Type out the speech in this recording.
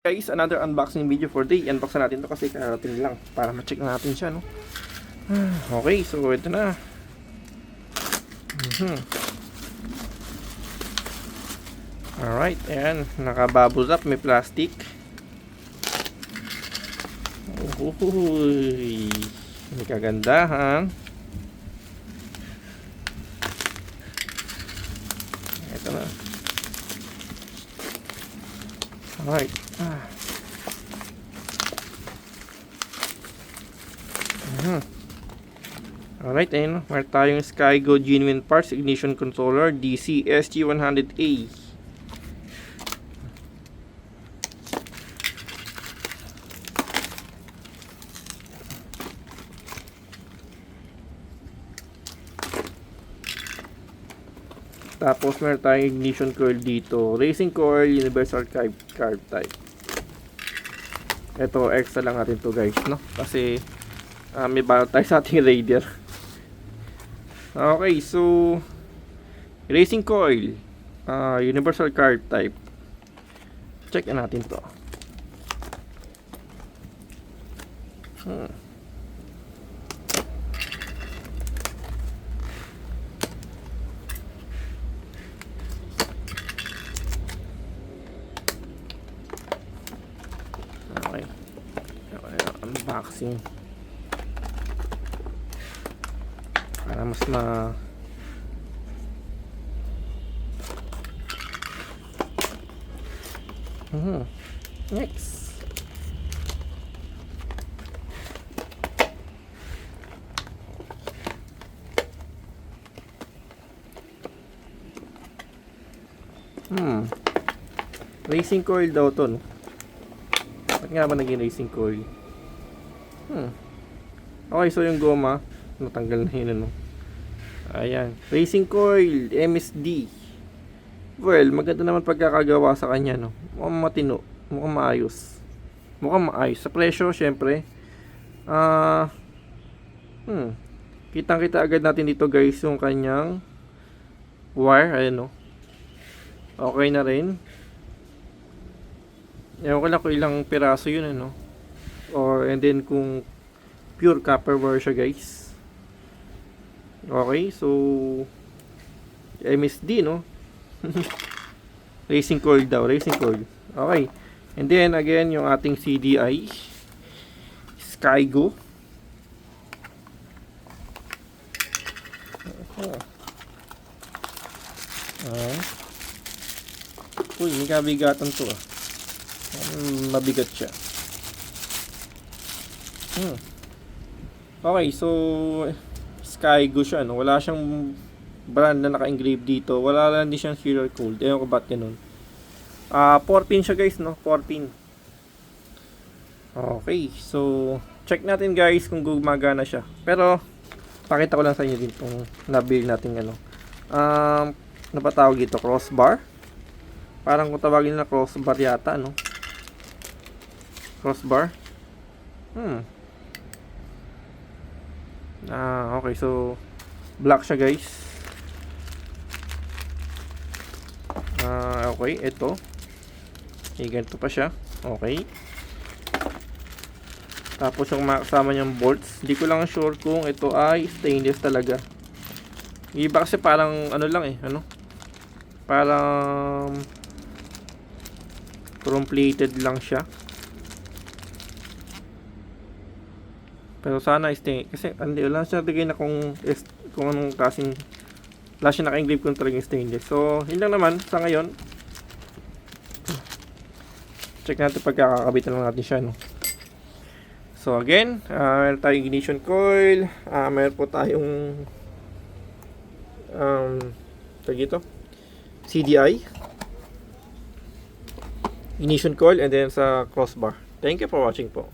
Guys, another unboxing video for day. Unboxan natin to kasi karating lang para ma-check natin siya, no? Okay, so ito na. Alright, ayan. Naka-bubble wrap, may plastic. Uhuhuy. May kagandahan. Ito na. Alright. Alright, ayun. Meron tayong Skygo Genuine Parts Ignition Controller DC SG100A. Tapos meron tayong ignition coil dito. Racing coil, universal carb type. Ito, extra lang natin to guys, no? Kasi may balot tayo sa ating Raider. Okay, so racing coil, universal carb type. Check na natin to. Okay. Unboxing. Para mas next. Racing coil daw to, no? Ba't nga ba naging racing coil? Okay, so yung goma natanggal na yun, ano? Ayan, racing coil MSD. Well, maganda naman pagkakagawa sa kanya, no? Mukhang matino, mukhang maayos. Mukhang maayos. Sa presyo, syempre, kitang-kita agad natin dito, guys, yung kanyang wire, ayan, no? Okay na rin. Ewan ko lang kung ilang piraso yun, ano? Or, and then, kung pure copper wire siya, guys. Okay, so MSD, no? Racing coil daw, racing coil. Okay. And then again, yung ating CDI Skygo. Uy, may kabigatan to, ah. Mabigat siya. Okay, so Skygo siya, no? Wala siyang brand na naka-engrave dito. Wala lang din siyang serial code. Ewan ko ba't ganun. 4-pin siya, guys, no? 4-pin. Okay, so check natin, guys, kung gumagana siya. Pero pakita ko lang sa inyo din itong nabili natin, ano. Napatawag ito, crossbar. Parang kung tawagin na crossbar yata, no? Crossbar. Okay, so black siya, guys. Okay, ito. Okay, ganito pa siya. Okay. Tapos yung makasama niyang bolts, hindi ko lang sure kung ito ay stainless talaga. Iba kasi parang ano lang, ano? Parang chrome plated lang siya. Pero sana stainless, kasi hindi wala siya bigay na kung anong kasing, wala siya naka-engrave kung talagang stainless. So yun lang naman sa ngayon. Check natin pagkakakabitan lang natin siya, no? So again, meron tayong ignition coil, meron po tayong dito CDI ignition coil, and then sa crossbar. Thank you for watching po.